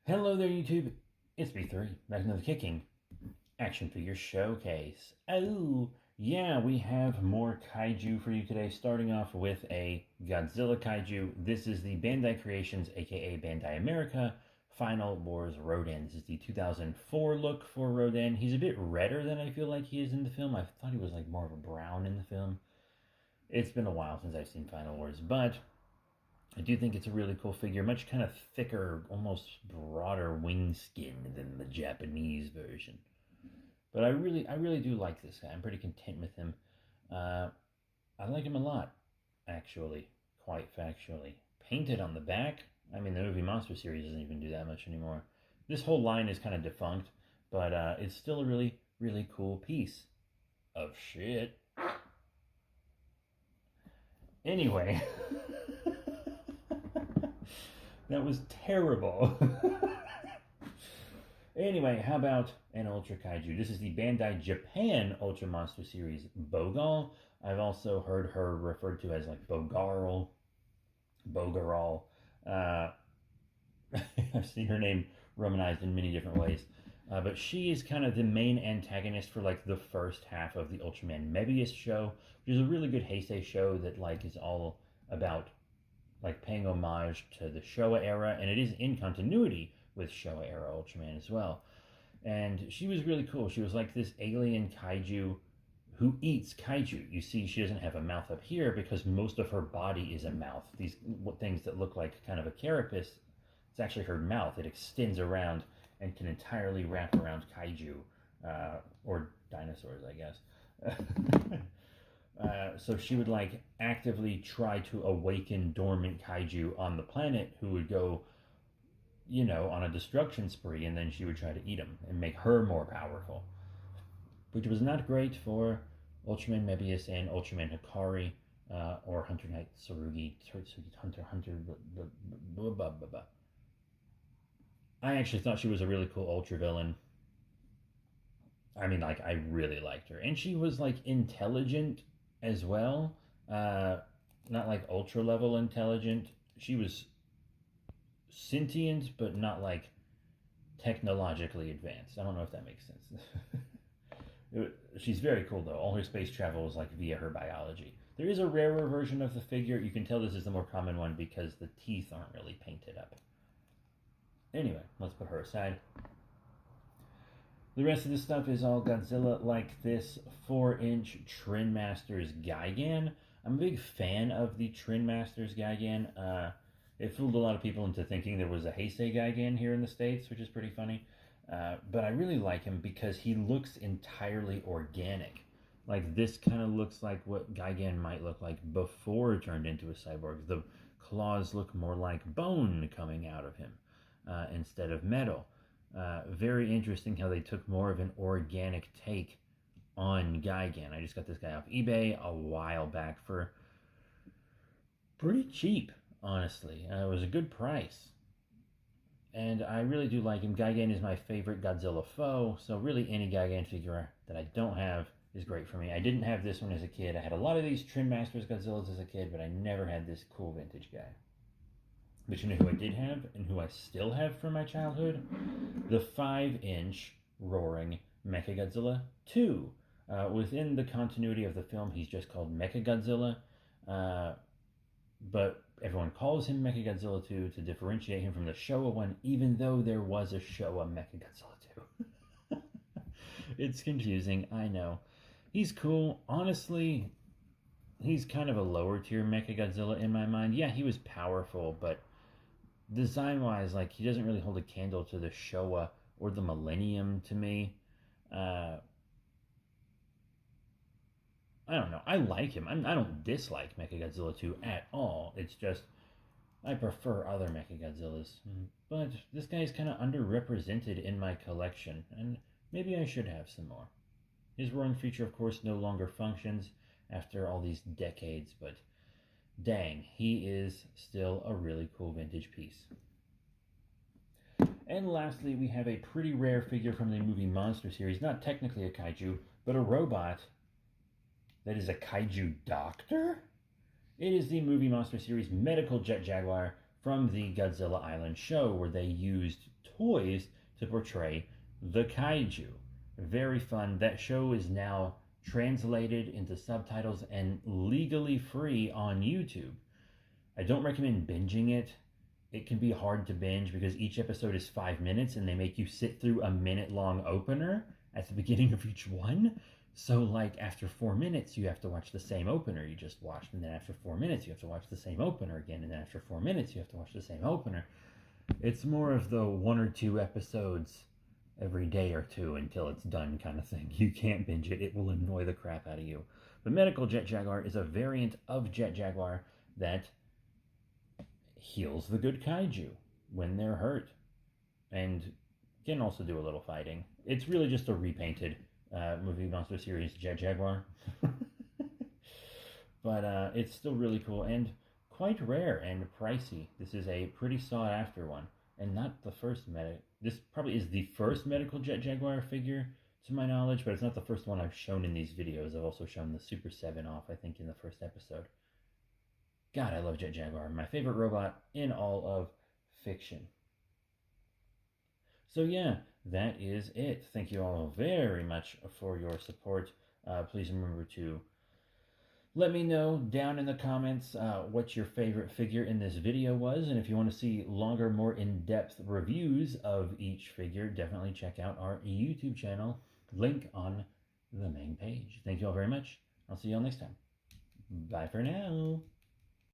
Hello there, YouTube. It's B3, back another kicking action figure showcase. Oh, yeah, we have more kaiju for you today, starting off with a Godzilla kaiju. This is the Bandai Creations, aka Bandai America, Final Wars Rodan. This is the 2004 look for Rodan. He's a bit redder than I feel like he is in the film. I thought he was like more of a brown in the film. It's been a while since I've seen Final Wars, but I do think it's a really cool figure, much kind of thicker, almost broader wing skin than the Japanese version. But I really do like this guy. I'm pretty content with him. Uh, I like him a lot, actually, quite factually. Painted on the back. I mean, the movie Monster series doesn't even do that much anymore. This whole line is kind of defunct, but it's still a really, really cool piece of shit. Anyway. That was terrible. Anyway, how about an Ultra Kaiju? This is the Bandai Japan Ultra Monster Series Bogal. I've also heard her referred to as like Bogarl, Bogaral. Uh, I've seen her name romanized in many different ways. But she is kind of the main antagonist for like the first half of the Ultraman Mebius show, which is a really good Heisei show that like is all about like paying homage to the Showa era, and it is in continuity with Showa era Ultraman as well. And she was really cool. She was like this alien kaiju who eats kaiju. You see, she doesn't have a mouth up here because most of her body is a mouth. These things that look like kind of a carapace, it's actually her mouth. It extends around and can entirely wrap around kaiju, or dinosaurs, I guess. So she would like actively try to awaken dormant kaiju on the planet who would go, on a destruction spree, and then she would try to eat them and make her more powerful, which was not great for Ultraman Mebius and Ultraman Hikari, or Hunter Knight Tsurugi, Hunter. Blah, blah, blah, blah. I actually thought she was a really cool Ultra villain. I mean, like, I really liked her. And she was, like, intelligent as well. Not, like, ultra level intelligent. She was sentient, but not, like, technologically advanced. I don't know if that makes sense. She's very cool, though. All her space travel is, like, via her biology. There is a rarer version of the figure. You can tell this is the more common one because the teeth aren't really painted up. Anyway, let's put her aside. The rest of the stuff is all Godzilla, like this 4-inch Trin Masters Gigan. I'm a big fan of the Trin Masters Gigan. It fooled a lot of people into thinking there was a Heisei Gigan here in the States, which is pretty funny. But I really like him because he looks entirely organic. Like, this kind of looks like what Gigan might look like before it turned into a cyborg. The claws look more like bone coming out of him instead of metal. Very interesting how they took more of an organic take on Gigan. I just got this guy off eBay a while back for pretty cheap, honestly. It was a good price. And I really do like him. Gigan is my favorite Godzilla foe, so really any Gigan figure that I don't have is great for me. I didn't have this one as a kid. I had a lot of these Trin Masters Godzillas as a kid, but I never had this cool vintage guy. But you know who I did have and who I still have from my childhood? The 5-inch Roaring Mechagodzilla 2. Within the continuity of the film, he's just called Mechagodzilla. But everyone calls him Mechagodzilla 2 to differentiate him from the Showa one, even though there was a Showa Mechagodzilla 2. It's confusing, I know. He's cool. Honestly, he's kind of a lower tier Mechagodzilla in my mind. Yeah, he was powerful, but design-wise, like, he doesn't really hold a candle to the Showa or the Millennium to me. I don't know. I like him. I don't dislike Mechagodzilla 2 at all. It's just I prefer other Mechagodzillas. But this guy is kind of underrepresented in my collection, and maybe I should have some more. His roaring feature, of course, no longer functions after all these decades, but dang, he is still a really cool vintage piece. And lastly, we have a pretty rare figure from the movie Monster series, not technically a kaiju, but a robot that is a kaiju doctor? It is the movie Monster series Medical Jet Jaguar from the Godzilla Island show, where they used toys to portray the kaiju. Very fun. That show is now translated into subtitles and legally free on YouTube. I don't recommend binging it. It can be hard to binge because each episode is 5 minutes and they make you sit through a minute-long opener at the beginning of each one. So, like, after 4 minutes, you have to watch the same opener you just watched. And then after 4 minutes, you have to watch the same opener again. And then after 4 minutes, you have to watch the same opener. It's more of the 1 or 2 episodes every day or two until it's done kind of thing. You can't binge it. It will annoy the crap out of you. But Medical Jet Jaguar is a variant of Jet Jaguar that heals the good kaiju when they're hurt. And can also do a little fighting. It's really just a repainted movie monster series Jet Jaguar. But it's still really cool and quite rare and pricey. This is a pretty sought after one. And not the first this probably is the first Medical Jet Jaguar figure to my knowledge, but it's not the first one I've shown in these videos. I've also shown the Super 7 off, I think, in the first episode. God, I love Jet Jaguar. My favorite robot in all of fiction. So yeah, that is it. Thank you all very much for your support. Please remember to let me know down in the comments what your favorite figure in this video was, and if you want to see longer, more in-depth reviews of each figure, definitely check out our YouTube channel. Link on the main page. Thank you all very much. I'll see you all next time. Bye for now.